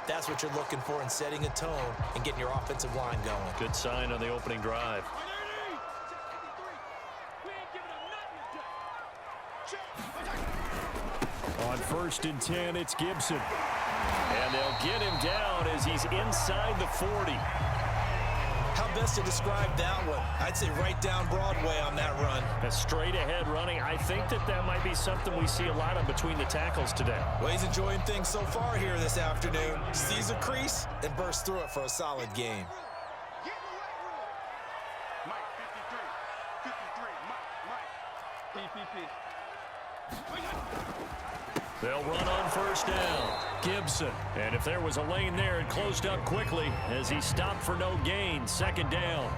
That's what you're looking for in setting a tone and getting your offensive line going. Good sign on the opening drive. On 1st and 10, it's Gibson. And they'll get him down as he's inside the 40. How best to describe that one? I'd say right down Broadway on that run. A straight ahead running. I think that might be something we see a lot of between the tackles today. Well, he's enjoying things so far here this afternoon. Sees a crease and bursts through it for a solid game. They'll run on 1st down. Gibson. And if there was a lane there, it closed up quickly as he stopped for no gain. 2nd down.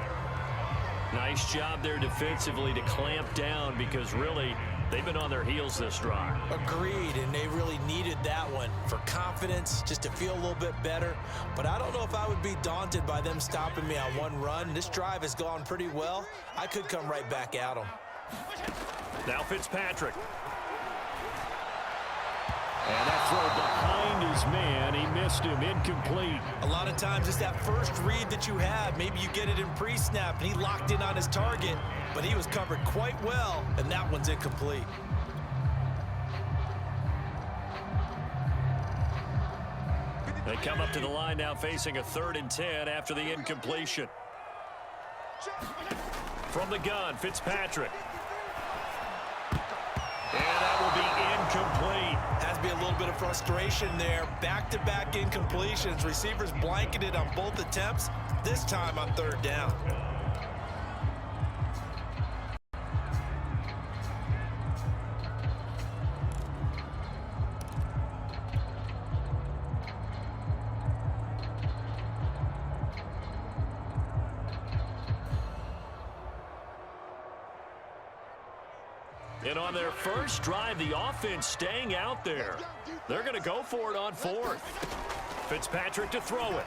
Nice job there defensively to clamp down because really they've been on their heels this drive. Agreed, and they really needed that one for confidence, just to feel a little bit better. But I don't know if I would be daunted by them stopping me on one run. This drive has gone pretty well. I could come right back at them. Now Fitzpatrick. And that throw behind his man, he missed him, incomplete. A lot of times it's that first read that you have. Maybe you get it in pre-snap, and he locked in on his target, but he was covered quite well, and that one's incomplete. They come up to the line now facing a 3rd and 10 after the incompletion. From the gun, Fitzpatrick. And that will be incomplete. Has to be a little bit of frustration there. Back-to-back incompletions. Receivers blanketed on both attempts, this time on 3rd down. And on their first drive, the offense staying out there. They're going to go for it on 4th. Fitzpatrick to throw it.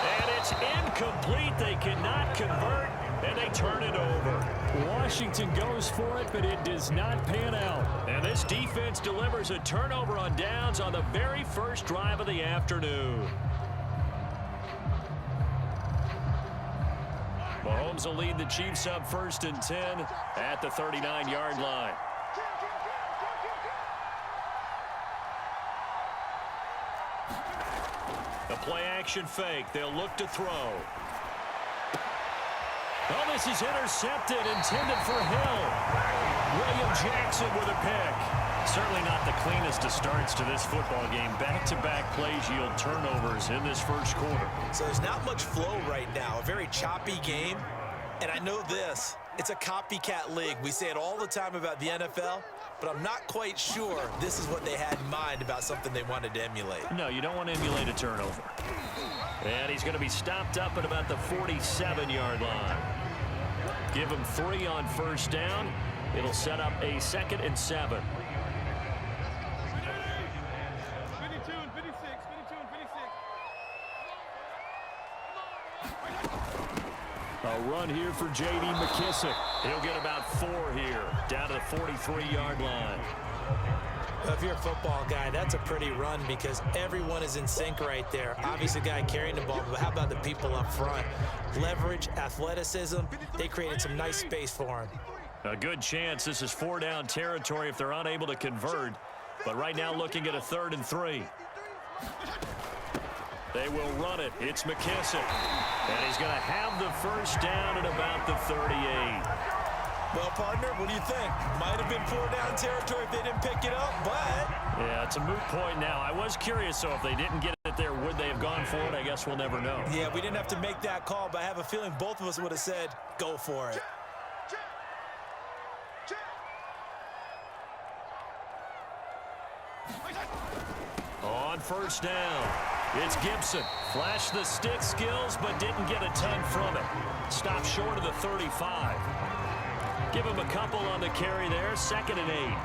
And it's incomplete. They cannot convert, and they turn it over. Washington goes for it, but it does not pan out. And this defense delivers a turnover on downs on the very first drive of the afternoon. Mahomes will lead the Chiefs up 1st and 10 at the 39-yard line. The play-action fake. They'll look to throw. Oh, this is intercepted, intended for Hill. William Jackson with a pick. Certainly not the cleanest of starts to this football game. Back-to-back plays yield turnovers in this first quarter. So there's not much flow right now. A very choppy game. And I know this. It's a copycat league. We say it all the time about the NFL, but I'm not quite sure this is what they had in mind about something they wanted to emulate. No, you don't want to emulate a turnover. And he's going to be stopped up at about the 47-yard line. Give him 3 on 1st down. It'll set up a 2nd and 7. A run here for J.D. McKissick. He'll get about 4 here, down to the 43-yard line. Well, if you're a football guy, that's a pretty run because everyone is in sync right there. Obviously, the guy carrying the ball, but how about the people up front? Leverage, athleticism, they created some nice space for him. A good chance this is 4-down territory if they're unable to convert. But right now looking at a 3rd and 3. They will run it. It's McKissick. And he's going to have the 1st down at about the 38. Well, partner, what do you think? Might have been 4-down territory if they didn't pick it up, but... Yeah, it's a moot point now. I was curious, so if they didn't get it there, would they have gone for it? I guess we'll never know. Yeah, we didn't have to make that call, but I have a feeling both of us would have said, go for it. On 1st down, it's Gibson. Flashed the stick skills, but didn't get a ton from it. Stopped short of the 35. Give him a couple on the carry there. 2nd and 8.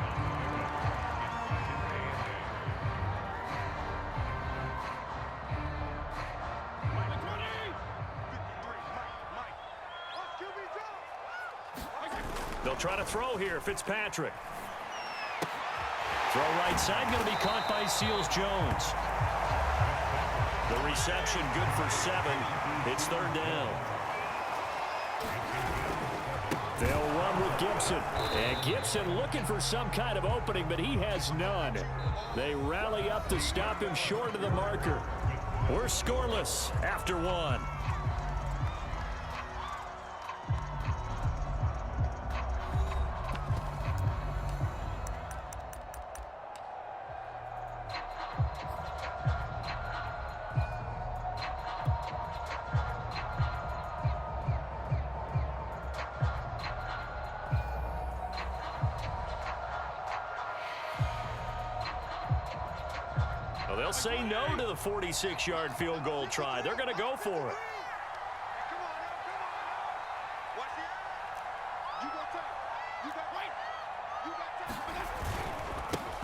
They'll try to throw here. Fitzpatrick. Throw right side, going to be caught by Seals-Jones. The reception good for 7. It's third down. They'll run with Gibson. And Gibson looking for some kind of opening, but he has none. They rally up to stop him short of the marker. We're scoreless after 1. Well, they'll say no to the 46-yard field goal try. They're going to go for it.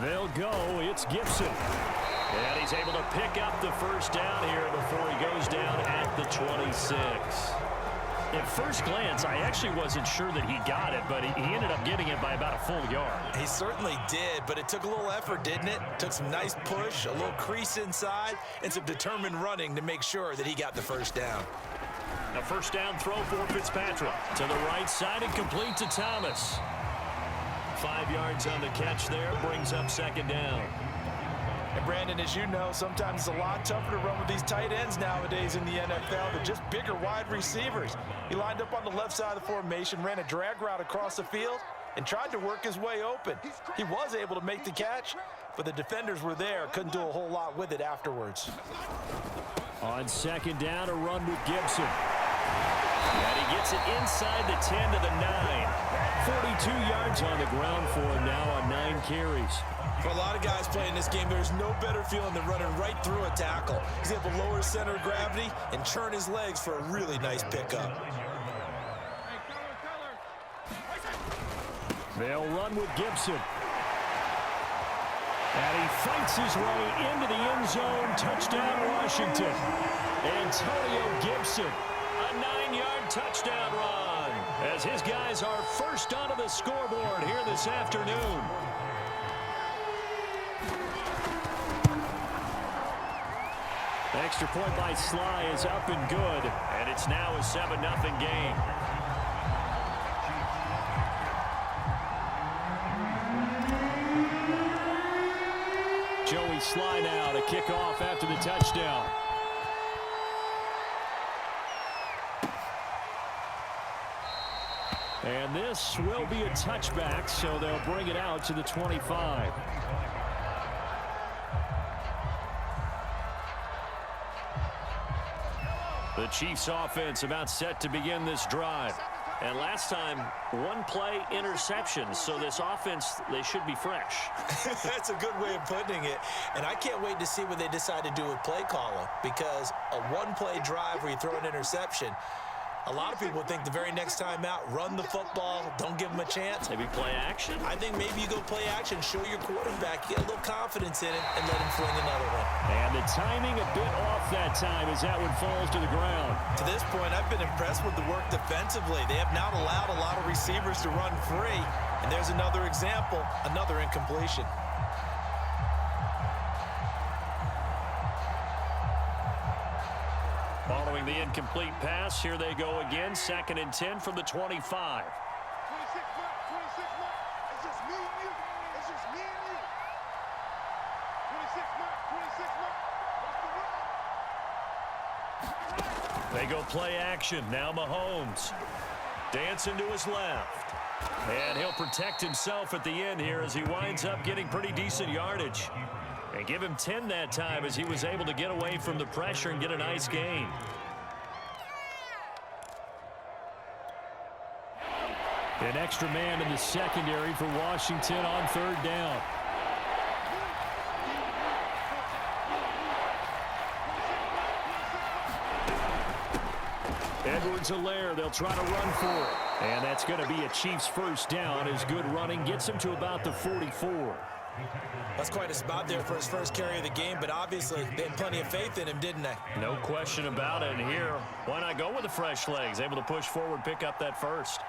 They'll go. It's Gibson. And he's able to pick up the first down here before he goes down at the 26. At first glance, I actually wasn't sure that he got it, but he ended up getting it by about a full yard. He certainly did, but it took a little effort, didn't it? Took some nice push, a little crease inside, and some determined running to make sure that he got the first down. A first down throw for Fitzpatrick. To the right side and complete to Thomas. 5 yards on the catch there, brings up second down. And Brandon, as you know, sometimes it's a lot tougher to run with these tight ends nowadays in the NFL than just bigger wide receivers. He lined up on the left side of the formation, ran a drag route across the field, and tried to work his way open. He was able to make the catch, but the defenders were there, couldn't do a whole lot with it afterwards. On second down, a run with Gibson. And he gets it inside the 10 to the 9. 42 yards on the ground for him now on 9 carries. For a lot of guys playing this game, there's no better feeling than running right through a tackle. He's able to lower his center of gravity and churn his legs for a really nice pickup. They'll run with Gibson. And he fights his way into the end zone. Touchdown, Washington. Antonio Gibson, a 9-yard touchdown run, as his guys are first onto the scoreboard here this afternoon. Extra point by Sly is up and good, and it's now a 7-0 game. Joey Sly now to kick off after the touchdown. And this will be a touchback, so they'll bring it out to the 25. The Chiefs offense about set to begin this drive. And last time, one play interception, so this offense, they should be fresh. That's a good way of putting it. And I can't wait to see what they decide to do with play calling, because a one-play drive where you throw an interception, a lot of people think the very next time out, run the football, don't give them a chance. Maybe play action? I think maybe you go play action, show your quarterback, get a little confidence in it, and let him fling another one. And the timing a bit off that time as that one falls to the ground. To this point, I've been impressed with the work defensively. They have not allowed a lot of receivers to run free. And there's another example, another incompletion. Following the incomplete pass, here they go again. 2nd and 10 from the 25. They go play action. Now Mahomes. Dancing to his left. And he'll protect himself at the end here as he winds up getting pretty decent yardage. And give him 10 that time as he was able to get away from the pressure and get a nice gain. An extra man in the secondary for Washington on 3rd down. Edwards-Helaire, they'll try to run for it. And that's going to be a Chiefs first down as good running gets him to about the 44. That's quite a spot there for his first carry of the game, but obviously they had plenty of faith in him, didn't they? No question about it. And here, why not go with the fresh legs? Able to push forward, pick up that first.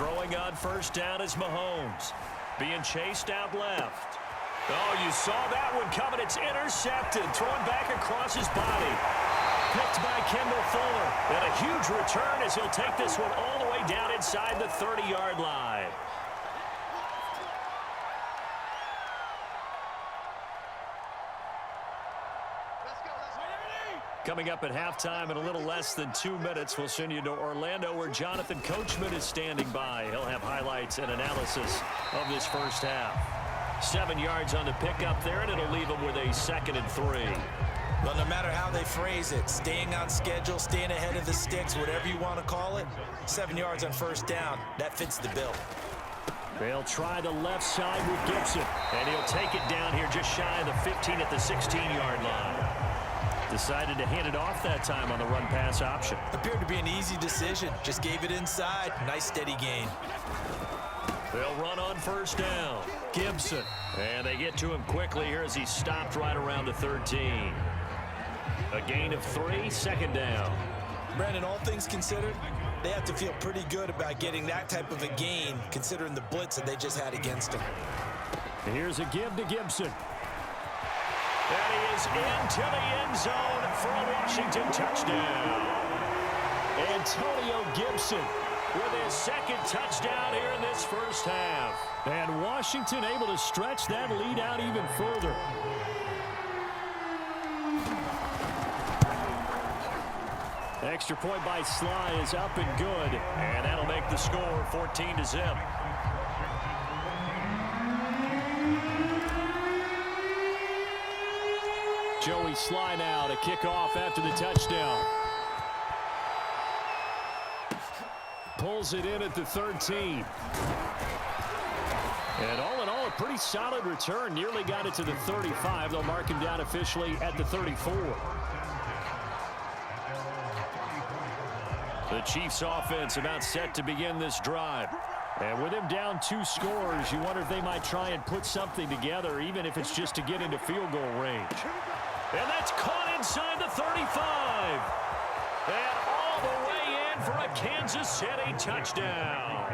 Throwing on first down is Mahomes. Being chased out left. Oh, you saw that one coming. It's intercepted. Thrown back across his body. Picked by Kendall Fuller. And a huge return as he'll take this one all the way down inside the 30-yard line. Coming up at halftime in a little less than 2 minutes, we'll send you to Orlando where Jonathan Coachman is standing by. He'll have highlights and analysis of this first half. 7 yards on the pickup there, and it'll leave them with a 2nd and 3. Well, no matter how they phrase it, staying on schedule, staying ahead of the sticks, whatever you want to call it, 7 yards on first down, that fits the bill. They'll try the left side with Gibson, and he'll take it down here just shy of the 15 at the 16-yard line. Decided to hand it off that time on the run-pass option. Appeared to be an easy decision. Just gave it inside. Nice steady gain. They'll run on first down. Gibson. And they get to him quickly here as he stopped right around the 13. A gain of 3, 2nd down. Brandon, all things considered, they have to feel pretty good about getting that type of a gain considering the blitz that they just had against them. Here's a give to Gibson. And he is into the end zone for a Washington touchdown. Antonio Gibson with his 2nd touchdown here in this first half. And Washington able to stretch that lead out even further. Extra point by Sly is up and good. And that'll make the score 14-0. Joey Sly now to kick off after the touchdown. Pulls it in at the 13. And all in all, a pretty solid return. Nearly got it to the 35. They'll mark him down officially at the 34. The Chiefs offense about set to begin this drive. And with him down 2 scores, you wonder if they might try and put something together, even if it's just to get into field goal range. And that's caught inside the 35. And all the way in for a Kansas City touchdown.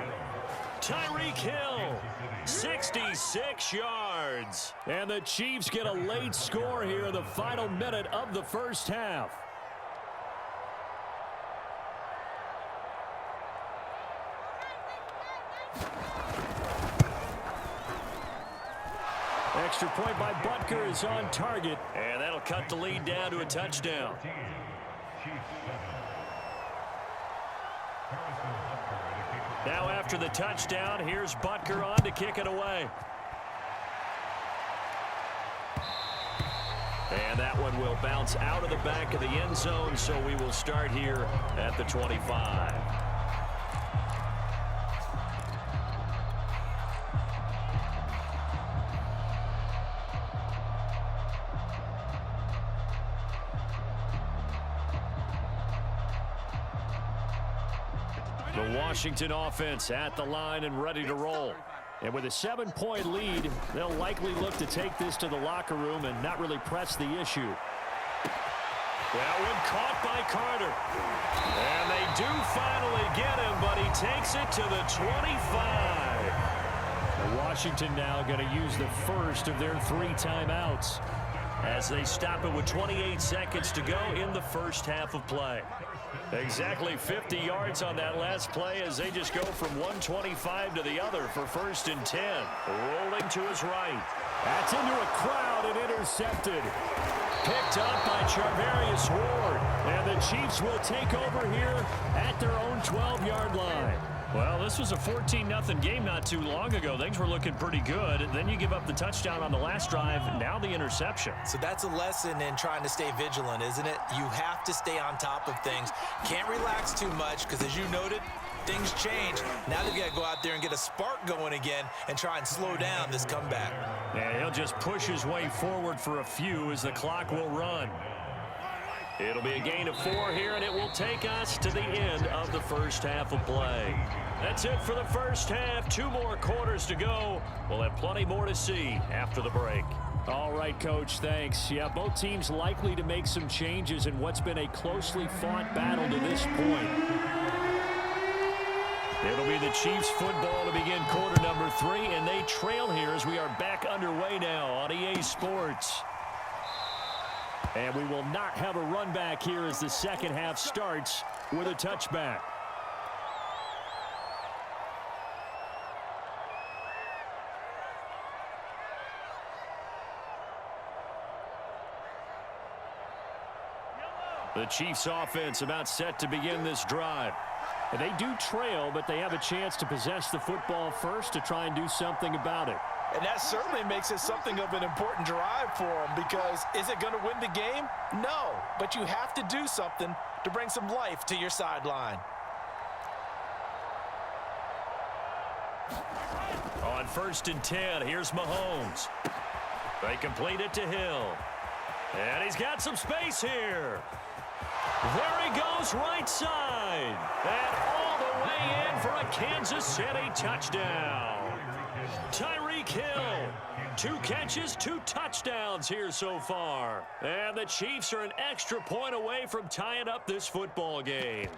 Tyreek Hill, 66 yards. And the Chiefs get a late score here in the final minute of the first half. Extra point by Butker is on target, and that'll cut the lead down to a touchdown. Now after the touchdown, here's Butker on to kick it away. And that one will bounce out of the back of the end zone, so we will start here at the 25. The Washington offense at the line and ready to roll. And with a 7-point lead, they'll likely look to take this to the locker room and not really press the issue. That one caught by Carter. And they do finally get him, but he takes it to the 25. And Washington now going to use the first of their 3 timeouts as they stop it with 28 seconds to go in the first half of play. Exactly 50 yards on that last play as they just go from 125 to the other for 1st and 10. Rolling to his right. That's into a crowd and intercepted. Picked up by Charvarius Ward. And the Chiefs will take over here at their own 12-yard line. Well, this was a 14-0 game not too long ago. Things were looking pretty good. Then you give up the touchdown on the last drive. Now the interception. So that's a lesson in trying to stay vigilant, isn't it? You have to stay on top of things. Can't relax too much because, as you noted, things change. Now they've got to go out there and get a spark going again and try and slow down this comeback. Yeah, he'll just push his way forward for a few as the clock will run. It'll be a gain of 4 here, and it will take us to the end of the first half of play. That's it for the first half. 2 more quarters to go. We'll have plenty more to see after the break. All right, Coach, thanks. Yeah, both teams likely to make some changes in what's been a closely fought battle to this point. It'll be the Chiefs football to begin quarter number 3, and they trail here as we are back underway now on EA Sports. And we will not have a run back here as the second half starts with a touchback. The Chiefs offense about set to begin this drive. And they do trail, but they have a chance to possess the football first to try and do something about it. And that certainly makes it something of an important drive for them, because is it going to win the game? No, but you have to do something to bring some life to your sideline. On 1st and 10, here's Mahomes. They complete it to Hill. And he's got some space here. There he goes, right side. And all the way in for a Kansas City touchdown. Tyreek Hill, 2 catches, 2 touchdowns here so far. And the Chiefs are an extra point away from tying up this football game.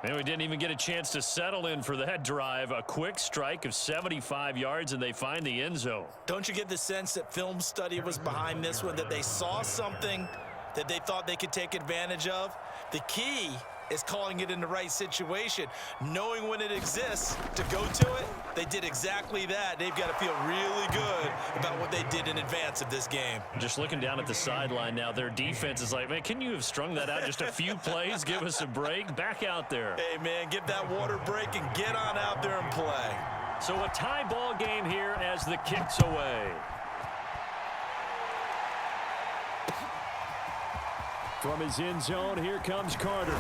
And we didn't even get a chance to settle in for that drive. A quick strike of 75 yards, and they find the end zone. Don't you get the sense that film study was behind this one, that they saw something that they thought they could take advantage of? The key is calling it in the right situation, knowing when it exists to go to it. They did exactly that. They've got to feel really good about what they did in advance of this game. Just looking down at the sideline now, their defense is like, man, can you have strung that out just a few plays? Give us a break. Back out there. Hey, man, get that water break and get on out there and play. So a tie ball game here as the kick's away. From his end zone, here comes Carter.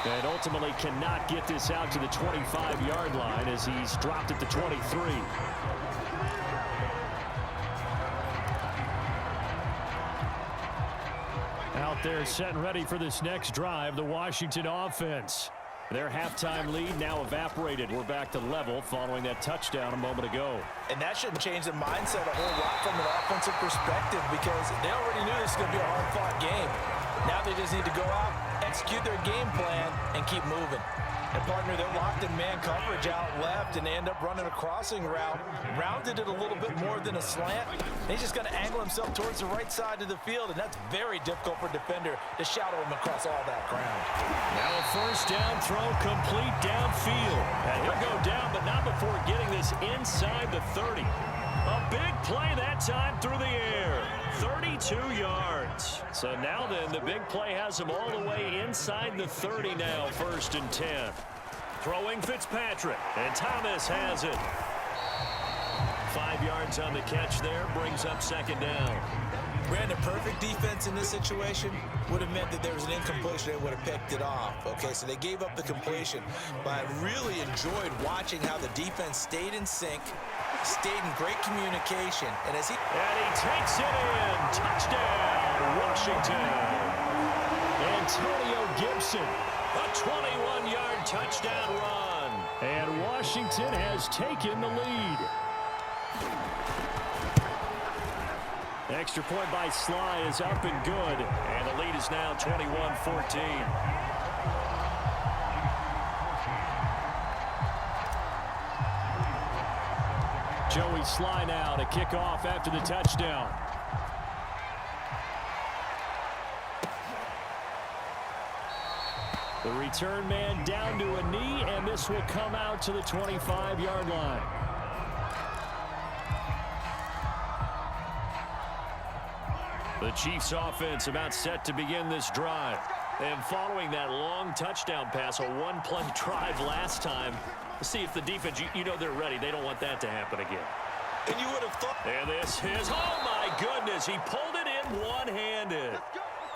And ultimately cannot get this out to the 25-yard line as he's dropped at the 23. Out there set and ready for this next drive, the Washington offense. Their halftime lead now evaporated. We're back to level following that touchdown a moment ago. And that shouldn't change the mindset a whole lot from an offensive perspective, because they already knew this was going to be a hard-fought game. Now they just need to go out, execute their game plan, and keep moving. And, partner, they're locked in man coverage out left, and they end up running a crossing route. Rounded it a little bit more than a slant. He's just going to angle himself towards the right side of the field, and that's very difficult for a defender to shadow him across all that ground. Now a first down throw complete downfield. And he'll go down, but not before getting this inside the 30. A big play that time through the air. 32 yards. So now then, the big play has him all the way inside the 30 now, 1st and 10. Throwing Fitzpatrick, and Thomas has it. 5 yards on the catch there, brings up 2nd down. Brandon, perfect defense in this situation would have meant that there was an incompletion. They would have picked it off. Okay, so they gave up the completion. But I really enjoyed watching how the defense stayed in sync, stayed in great communication. And he takes it in. Touchdown, Washington. Antonio Gibson, a 21-yard touchdown run. And Washington has taken the lead. Extra point by Sly is up and good. And the lead is now 21-14. Joey Sly now to kick off after the touchdown. The return man down to a knee, and this will come out to the 25-yard line. The Chiefs offense about set to begin this drive. And following that long touchdown pass, a one-play drive last time, let's see if the defense, you know they're ready. They don't want that to happen again. And you would have thought. And this is, oh my goodness, he pulled it in one-handed.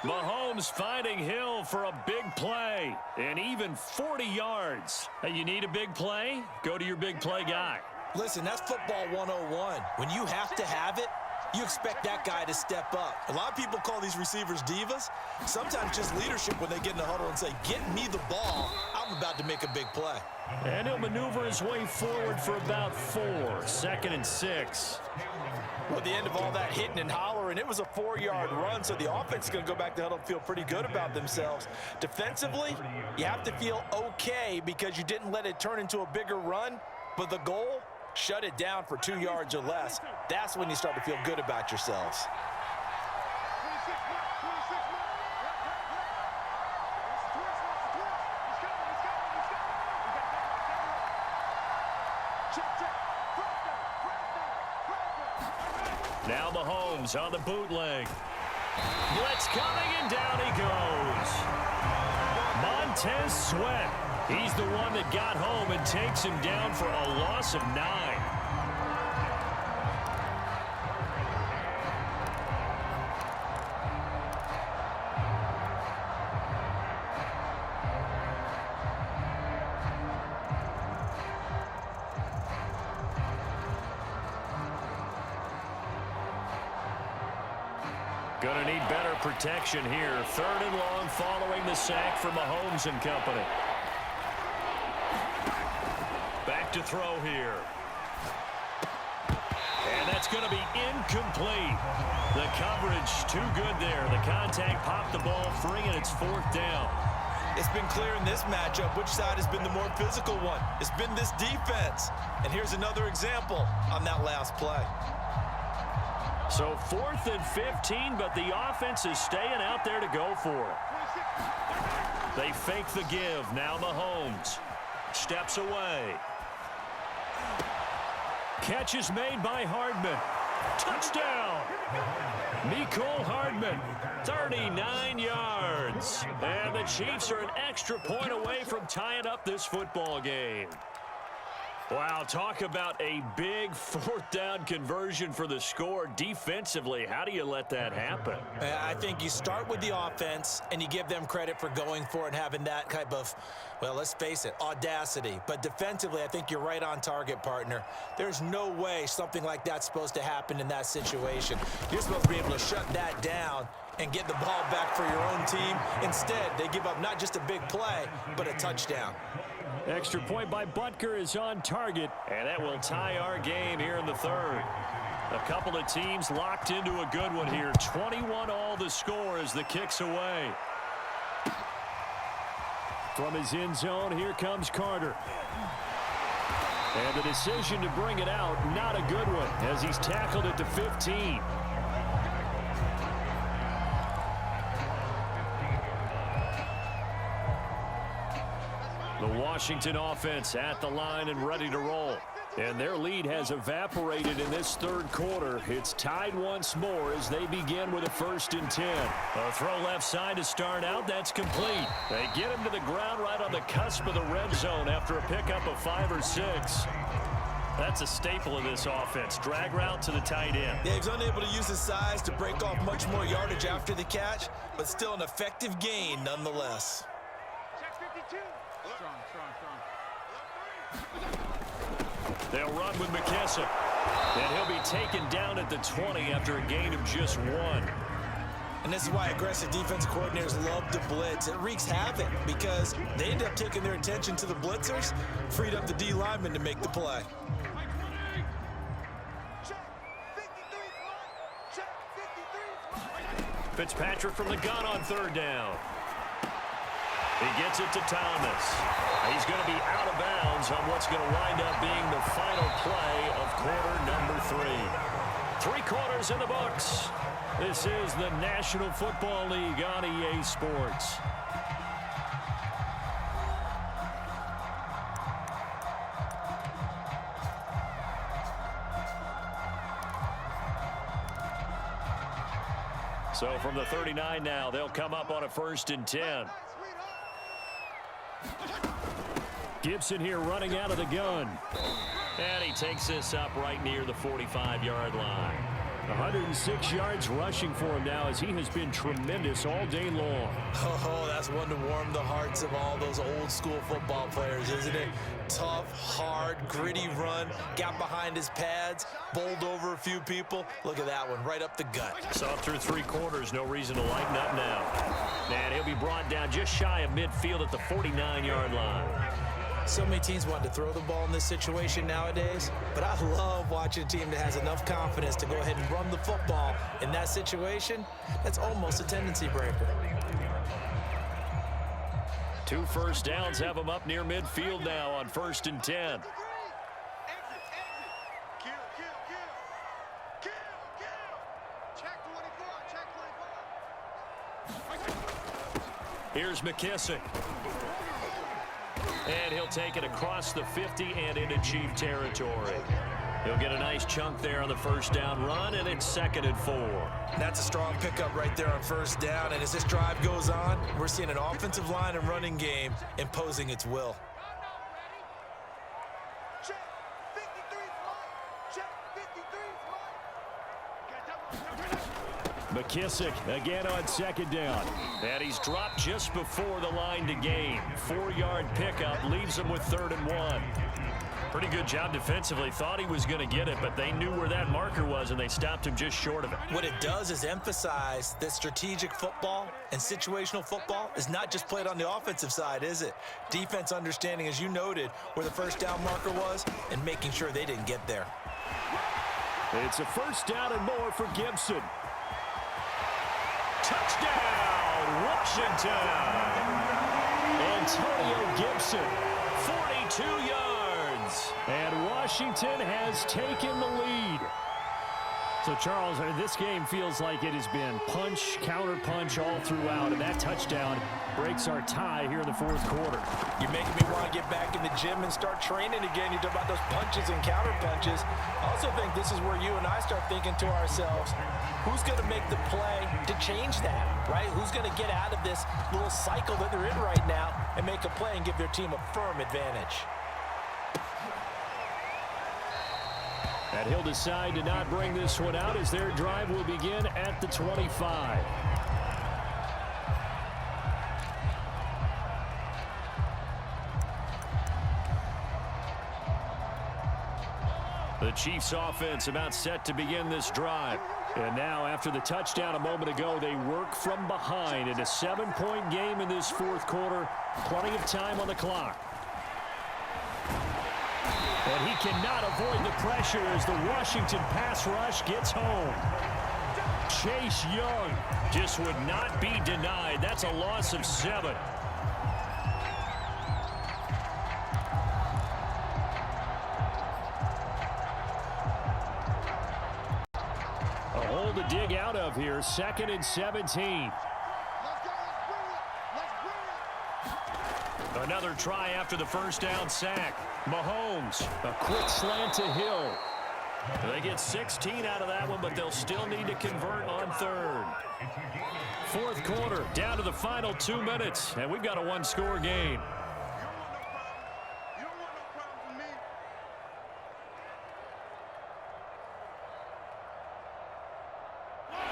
Mahomes finding Hill for a big play, and even 40 yards. Hey, you need a big play? Go to your big play guy. Listen, that's football 101. When you have to have it, You expect that guy to step up. A lot of people call these receivers divas. Sometimes just leadership when they get in the huddle and say, get me the ball. I'm about to make a big play. And he'll maneuver his way forward for about 4. 2nd and 6. Well, at the end of all that hitting and hollering, it was a 4-yard run, so the offense is going to go back to huddle and feel pretty good about themselves. Defensively, you have to feel okay because you didn't let it turn into a bigger run, but the goal, shut it down for 2 yards or less. That's when you start to feel good about yourselves. Now Mahomes on the bootleg. Blitz coming, and down he goes. Montez Sweat. He's the one that got home and takes him down for a loss of 9. Gonna need better protection here. 3rd and long following the sack for Mahomes and company. Back to throw here. And that's going to be incomplete. The coverage too good there. The contact popped the ball free, and it's 4th down. It's been clear in this matchup which side has been the more physical one. It's been this defense. And here's another example on that last play. So 4th and 15, but the offense is staying out there to go for it. They fake the give. Now Mahomes steps away. Catch is made by Hardman. Touchdown! Mecole Hardman, 39 yards. And the Chiefs are an extra point away from tying up this football game. Wow, talk about a big 4th down conversion for the score. Defensively, how do you let that happen? I think you start with the offense, and you give them credit for going for it and having that type of, well, let's face it, audacity. But defensively, I think you're right on target, partner. There's no way something like that's supposed to happen in that situation. You're supposed to be able to shut that down and get the ball back for your own team. Instead, they give up not just a big play, but a touchdown. Extra point by Butker is on target, and that will tie our game here in the 3rd. A couple of teams locked into a good one here. 21 all the score as the kick's away. From his end zone, here comes Carter. And the decision to bring it out, not a good one, as he's tackled at the 15. The Washington offense at the line and ready to roll. And their lead has evaporated in this 3rd quarter. It's tied once more as they begin with a 1st and 10. A throw left side to start out. That's complete. They get him to the ground right on the cusp of the red zone after a pickup of 5 or 6. That's a staple of this offense. Drag route to the tight end. Yeah, he's unable to use his size to break off much more yardage after the catch, but still an effective gain nonetheless. They'll run with McKesson. And he'll be taken down at the 20 after a gain of just 1. And this is why aggressive defense coordinators love to blitz. It wreaks havoc because they end up taking their attention to the blitzers, freed up the D lineman to make the play. Fitzpatrick from the gun on 3rd down. He gets it to Thomas. He's going to be out of bounds on what's going to wind up being the final play of quarter number 3. 3 quarters in the books. This is the National Football League on EA Sports. So from the 39 now, they'll come up on a 1st and 10. Gibson here running out of the gun. And he takes this up right near the 45-yard line. 106 yards rushing for him now as he has been tremendous all day long. Oh, that's just one to warm the hearts of all those old school football players, isn't it? Tough, hard, gritty run, got behind his pads, bowled over a few people. Look at that one, right up the gut. Saw through 3 quarters, no reason to lighten up now. And he'll be brought down just shy of midfield at the 49-yard line. So many teams want to throw the ball in this situation nowadays, but I love watching a team that has enough confidence to go ahead and run the football in that situation. That's almost a tendency breaker. 2 first downs have them up near midfield now on 1st and 10. Here's McKissick. And he'll take it across the 50 and into Chief territory. He'll get a nice chunk there on the first down run, and it's 2nd and 4. That's a strong pickup right there on first down, and as this drive goes on, we're seeing an offensive line and running game imposing its will. McKissick again on 2nd down. And he's dropped just before the line to gain. 4-yard pickup leaves him with 3rd and 1. Pretty good job defensively. Thought he was going to get it, but they knew where that marker was, and they stopped him just short of it. What it does is emphasize that strategic football and situational football is not just played on the offensive side, is it? Defense understanding, as you noted, where the first down marker was and making sure they didn't get there. It's a first down and more for Gibson. Touchdown, Washington! Antonio Gibson, 42 yards. And Washington has taken the lead. So, Charles, this game feels like it has been punch, counter-punch all throughout, and that touchdown breaks our tie here in the 4th quarter. You're making me want to get back in the gym and start training again. You talk about those punches and counter-punches. I also think this is where you and I start thinking to ourselves, who's going to make the play to change that, right? Who's going to get out of this little cycle that they're in right now and make a play and give their team a firm advantage? And he'll decide to not bring this one out as their drive will begin at the 25. The Chiefs offense about set to begin this drive. And now after the touchdown a moment ago, they work from behind in a 7-point game in this 4th quarter. Plenty of time on the clock. And he cannot avoid the pressure as the Washington pass rush gets home. Chase Young just would not be denied. That's a loss of 7. A hole to dig out of here. 2nd and 17. Another try after the first down sack. Mahomes, a quick slant to Hill. They get 16 out of that one, but they'll still need to convert on 3rd. 4th quarter, down to the final 2 minutes, and we've got a 1-score game.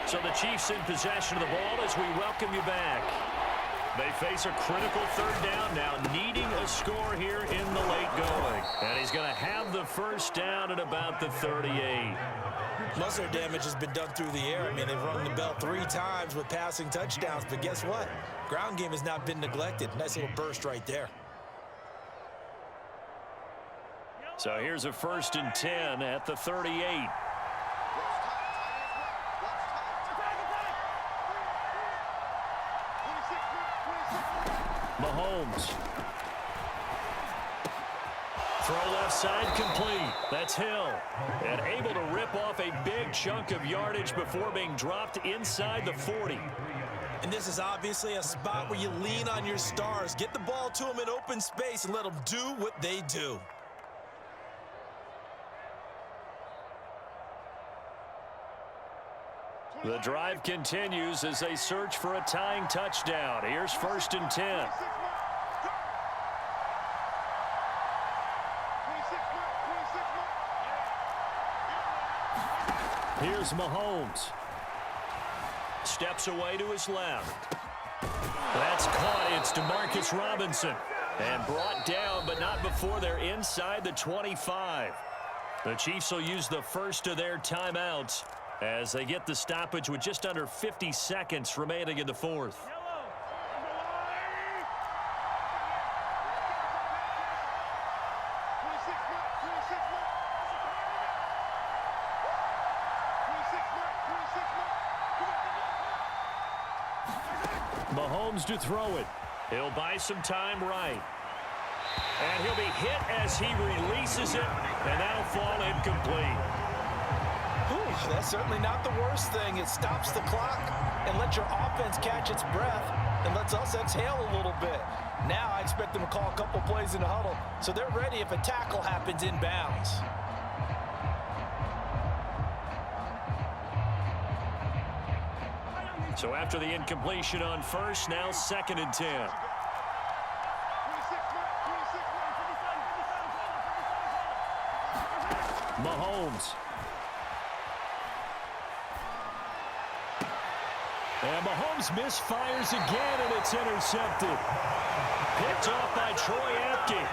So the Chiefs in possession of the ball as we welcome you back. They face a critical 3rd down now, needing a score here in the late going. And he's going to have the first down at about the 38. Most of their damage has been done through the air. I mean, they've rung the bell 3 times with passing touchdowns, but guess what? Ground game has not been neglected. Nice little burst right there. So here's a 1st and 10 at the 38. Mahomes. Throw left side complete. That's Hill. And able to rip off a big chunk of yardage before being dropped inside the 40. And this is obviously a spot where you lean on your stars. Get the ball to them in open space and let them do what they do. The drive continues as they search for a tying touchdown. Here's 1st and 10. Here's Mahomes. Steps away to his left. That's caught It's Demarcus Robinson. And brought down, but not before they're inside the 25. The Chiefs will use the first of their timeouts as they get the stoppage with just under 50 seconds remaining in the fourth. Mahomes to throw it. He'll buy some time right. And he'll be hit as he releases it, and that'll fall incomplete. Whew, that's certainly not the worst thing. It stops the clock and lets your offense catch its breath and lets us exhale a little bit. Now I expect them to call a couple plays in the huddle so they're ready if a tackle happens inbounds. So after the incompletion on first, now 2nd and 10. Mahomes. And Mahomes misfires again, and it's intercepted. Picked off by Troy Apke.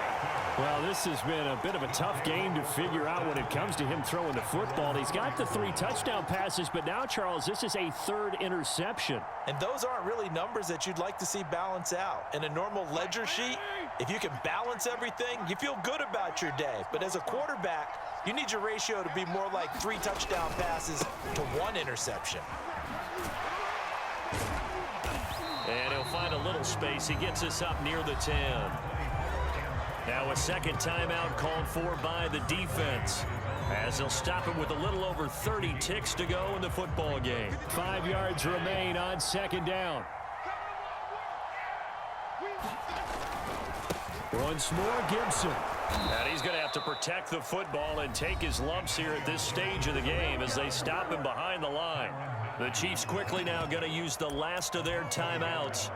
Well, this has been a bit of a tough game to figure out when it comes to him throwing the football. He's got the 3 touchdown passes, but now, Charles, this is a 3rd interception. And those aren't really numbers that you'd like to see balance out. In a normal ledger sheet, if you can balance everything, you feel good about your day. But as a quarterback, you need your ratio to be more like 3 touchdown passes to 1 interception. And he'll find a little space. He gets us up near the 10. Now a 2nd timeout called for by the defense, as they'll stop him with a little over 30 ticks to go in the football game. 5 yards remain on 2nd down. Once more, Gibson. And he's going to have to protect the football and take his lumps here at this stage of the game as they stop him behind the line. The Chiefs quickly now going to use the last of their timeouts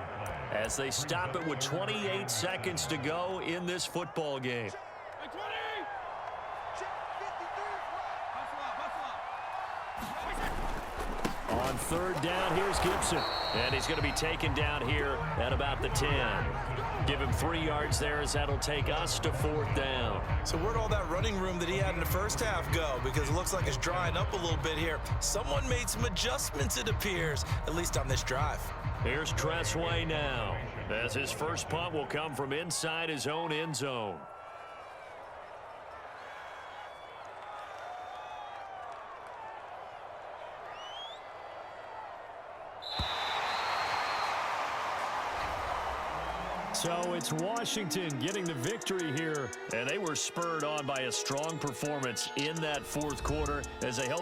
as they stop it with 28 seconds to go in this football game. On 3rd down, here's Gibson. And he's going to be taken down here at about the 10. Give him 3 yards there as that'll take us to 4th down. So where'd all that running room that he had in the first half go? Because it looks like it's drying up a little bit here. Someone made some adjustments, it appears, at least on this drive. Here's Tressway now, as his first punt will come from inside his own end zone. So it's Washington getting the victory here, and they were spurred on by a strong performance in that 4th quarter as they held